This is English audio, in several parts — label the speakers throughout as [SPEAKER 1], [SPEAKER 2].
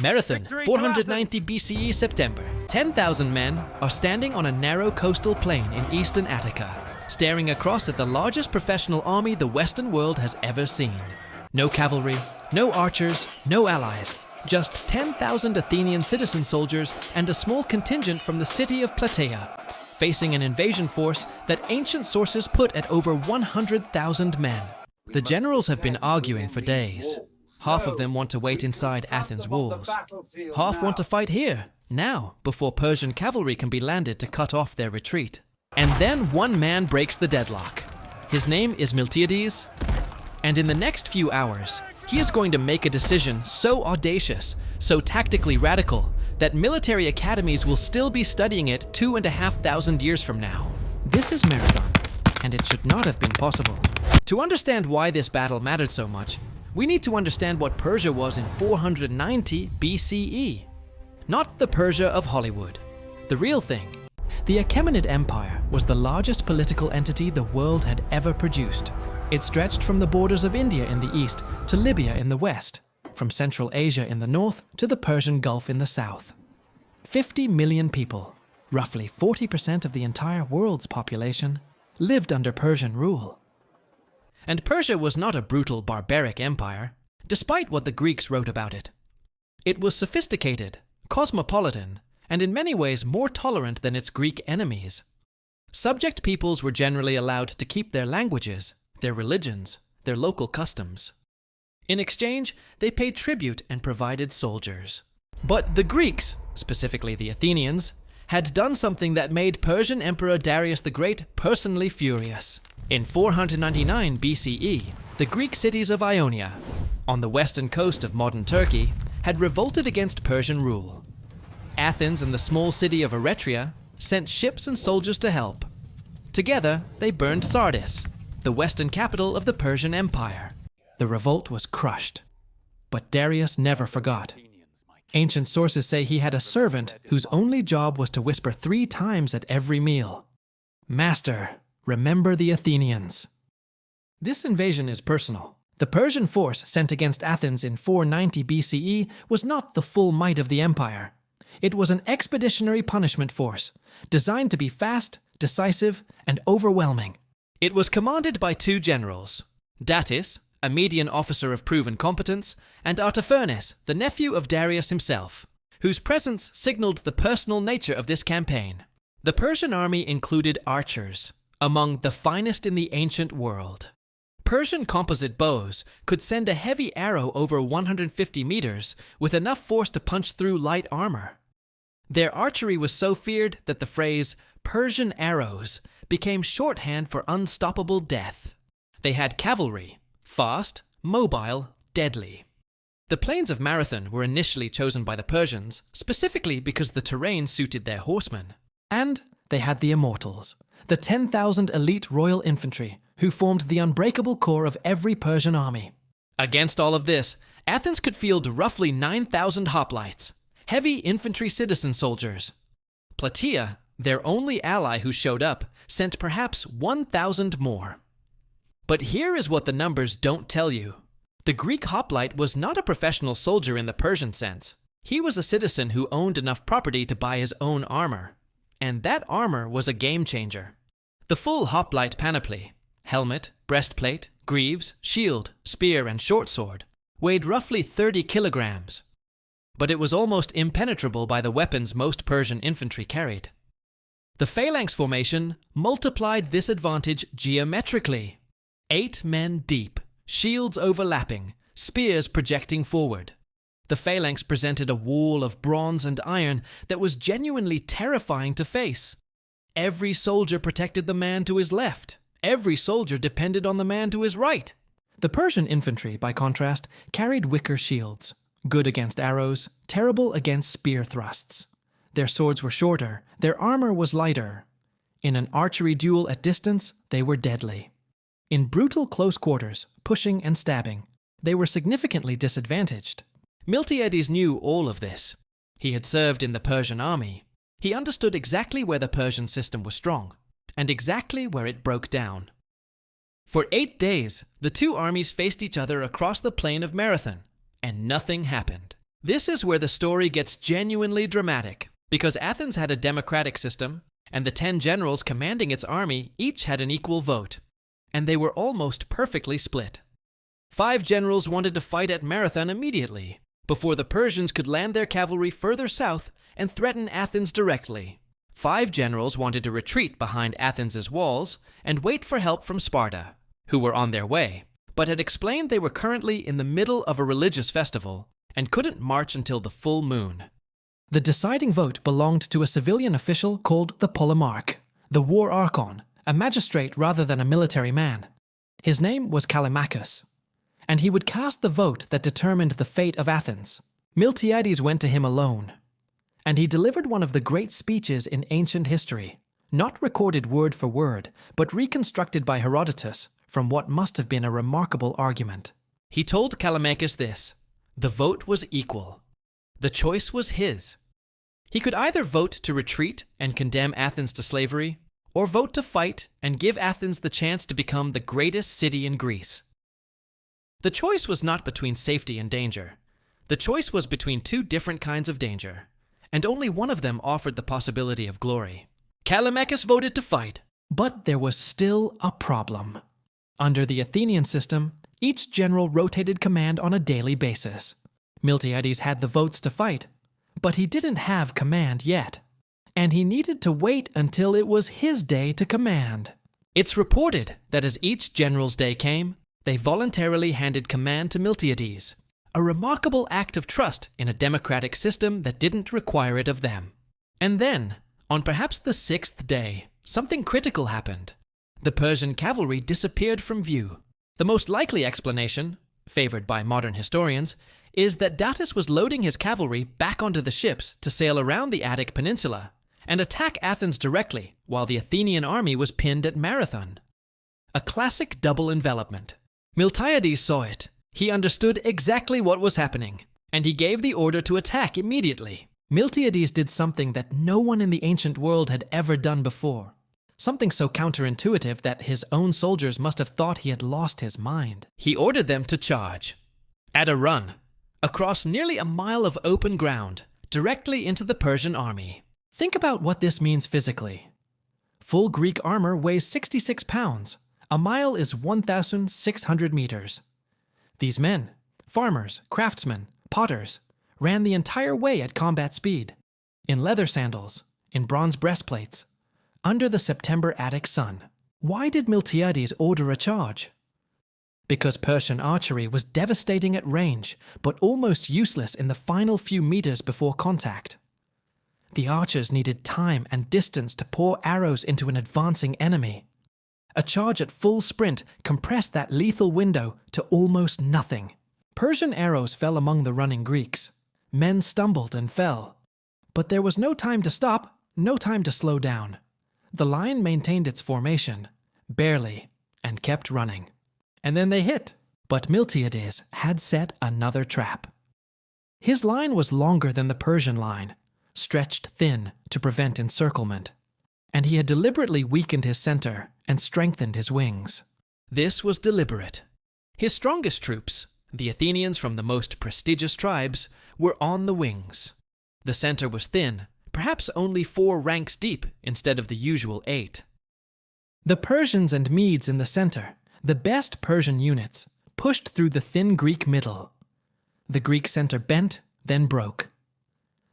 [SPEAKER 1] Marathon, 490 BCE September. 10,000 men are standing on a narrow coastal plain in eastern Attica, staring across at the largest professional army the Western world has ever seen. No cavalry, no archers, no allies. Just 10,000 Athenian citizen soldiers and a small contingent from the city of Plataea, facing an invasion force that ancient sources put at over 100,000 men. The generals have been arguing for days. Half of them want to wait inside Athens' walls. Half want to fight here, now, before Persian cavalry can be landed to cut off their retreat. And then one man breaks the deadlock. His name is Miltiades, and in the next few hours, he is going to make a decision so audacious, so tactically radical, that military academies will still be studying it 2,500 years from now. This is Marathon, and it should not have been possible. To understand why this battle mattered so much, we need to understand what Persia was in 490 BCE. Not the Persia of Hollywood. The real thing. The Achaemenid Empire was the largest political entity the world had ever produced. It stretched from the borders of India in the east to Libya in the west, from Central Asia in the north to the Persian Gulf in the south. 50 million people, roughly 40% of the entire world's population, lived under Persian rule. And Persia was not a brutal, barbaric empire, despite what the Greeks wrote about it. It was sophisticated, cosmopolitan, and in many ways more tolerant than its Greek enemies. Subject peoples were generally allowed to keep their languages, their religions, their local customs. In exchange, they paid tribute and provided soldiers. But the Greeks, specifically the Athenians, had done something that made Persian Emperor Darius the Great personally furious. In 499 BCE, the Greek cities of Ionia, on the western coast of modern Turkey, had revolted against Persian rule. Athens and the small city of Eretria sent ships and soldiers to help. Together, they burned Sardis, the western capital of the Persian Empire. The revolt was crushed, but Darius never forgot. Ancient sources say he had a servant whose only job was to whisper 3 times at every meal, "Master, remember the Athenians." This invasion is personal. The Persian force sent against Athens in 490 BCE was not the full might of the empire. It was an expeditionary punishment force, designed to be fast, decisive, and overwhelming. It was commanded by 2 generals, Datis, a Median officer of proven competence, and Artaphernes, the nephew of Darius himself, whose presence signaled the personal nature of this campaign. The Persian army included archers, among the finest in the ancient world. Persian composite bows could send a heavy arrow over 150 meters with enough force to punch through light armor. Their archery was so feared that the phrase "Persian arrows" became shorthand for unstoppable death. They had cavalry, fast, mobile, deadly. The plains of Marathon were initially chosen by the Persians, specifically because the terrain suited their horsemen. And they had the immortals, the 10,000 elite royal infantry, who formed the unbreakable core of every Persian army. Against all of this, Athens could field roughly 9,000 hoplites, heavy infantry citizen soldiers. Plataea, their only ally who showed up, sent perhaps 1,000 more. But here is what the numbers don't tell you. The Greek hoplite was not a professional soldier in the Persian sense. He was a citizen who owned enough property to buy his own armor. And that armor was a game changer. The full hoplite panoply, helmet, breastplate, greaves, shield, spear, and short sword, weighed roughly 30 kilograms. But it was almost impenetrable by the weapons most Persian infantry carried. The phalanx formation multiplied this advantage geometrically. 8 men deep, shields overlapping, spears projecting forward. The phalanx presented a wall of bronze and iron that was genuinely terrifying to face. Every soldier protected the man to his left. Every soldier depended on the man to his right. The Persian infantry, by contrast, carried wicker shields, good against arrows, terrible against spear thrusts. Their swords were shorter, their armor was lighter. In an archery duel at distance, they were deadly. In brutal close quarters, pushing and stabbing, they were significantly disadvantaged. Miltiades knew all of this. He had served in the Persian army. He understood exactly where the Persian system was strong, and exactly where it broke down. For 8 days, the 2 armies faced each other across the plain of Marathon, and nothing happened. This is where the story gets genuinely dramatic, because Athens had a democratic system, and the 10 generals commanding its army each had an equal vote, and they were almost perfectly split. 5 generals wanted to fight at Marathon immediately, before the Persians could land their cavalry further south and threaten Athens directly. 5 generals wanted to retreat behind Athens' walls and wait for help from Sparta, who were on their way, but had explained they were currently in the middle of a religious festival and couldn't march until the full moon. The deciding vote belonged to a civilian official called the Polemarch, the war archon, a magistrate rather than a military man. His name was Callimachus, and he would cast the vote that determined the fate of Athens. Miltiades went to him alone, and he delivered one of the great speeches in ancient history, not recorded word for word, but reconstructed by Herodotus from what must have been a remarkable argument. He told Callimachus this: the vote was equal. The choice was his. He could either vote to retreat and condemn Athens to slavery, or vote to fight and give Athens the chance to become the greatest city in Greece. The choice was not between safety and danger. The choice was between 2 different kinds of danger, and only one of them offered the possibility of glory. Callimachus voted to fight, but there was still a problem. Under the Athenian system, each general rotated command on a daily basis. Miltiades had the votes to fight, but he didn't have command yet, and he needed to wait until it was his day to command. It's reported that as each general's day came, they voluntarily handed command to Miltiades, a remarkable act of trust in a democratic system that didn't require it of them. And then, on perhaps the 6th day, something critical happened. The Persian cavalry disappeared from view. The most likely explanation, favored by modern historians, is that Datis was loading his cavalry back onto the ships to sail around the Attic Peninsula and attack Athens directly while the Athenian army was pinned at Marathon. A classic double envelopment. Miltiades saw it. He understood exactly what was happening, and he gave the order to attack immediately. Miltiades did something that no one in the ancient world had ever done before. Something so counterintuitive that his own soldiers must have thought he had lost his mind. He ordered them to charge, at a run, across nearly a mile of open ground, directly into the Persian army. Think about what this means physically. Full Greek armor weighs 66 pounds. A mile is 1,600 meters. These men, farmers, craftsmen, potters, ran the entire way at combat speed, in leather sandals, in bronze breastplates, under the September Attic sun. Why did Miltiades order a charge? Because Persian archery was devastating at range, but almost useless in the final few meters before contact. The archers needed time and distance to pour arrows into an advancing enemy. A charge at full sprint compressed that lethal window to almost nothing. Persian arrows fell among the running Greeks. Men stumbled and fell. But there was no time to stop, no time to slow down. The line maintained its formation, barely, and kept running. And then they hit. But Miltiades had set another trap. His line was longer than the Persian line, stretched thin to prevent encirclement, and he had deliberately weakened his center and strengthened his wings. This was deliberate. His strongest troops, the Athenians from the most prestigious tribes, were on the wings. The center was thin, perhaps only 4 ranks deep instead of the usual 8. The Persians and Medes in the center, the best Persian units, pushed through the thin Greek middle. The Greek center bent, then broke.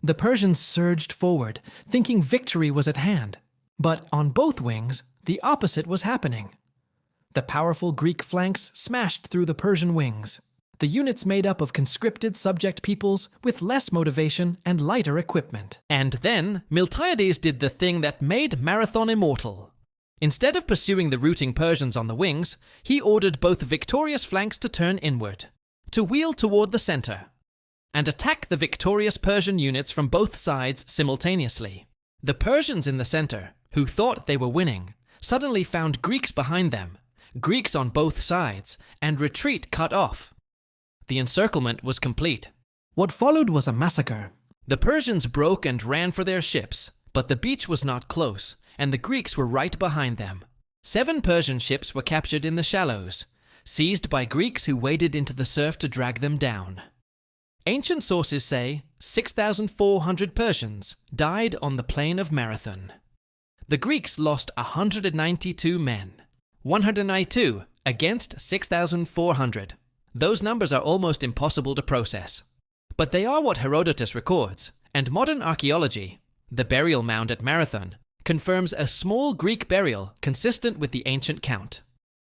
[SPEAKER 1] The Persians surged forward, thinking victory was at hand. But on both wings, the opposite was happening. The powerful Greek flanks smashed through the Persian wings. The units made up of conscripted subject peoples with less motivation and lighter equipment. And then, Miltiades did the thing that made Marathon immortal. Instead of pursuing the routing Persians on the wings, he ordered both victorious flanks to turn inward, to wheel toward the center, and attack the victorious Persian units from both sides simultaneously. The Persians in the center, who thought they were winning, suddenly found Greeks behind them, Greeks on both sides, and retreat cut off. The encirclement was complete. What followed was a massacre. The Persians broke and ran for their ships, but the beach was not close, and the Greeks were right behind them. 7 Persian ships were captured in the shallows, seized by Greeks who waded into the surf to drag them down. Ancient sources say 6,400 Persians died on the plain of Marathon. The Greeks lost 192 men. 192 against 6,400. Those numbers are almost impossible to process. But they are what Herodotus records, and modern archaeology, the burial mound at Marathon, confirms a small Greek burial consistent with the ancient count.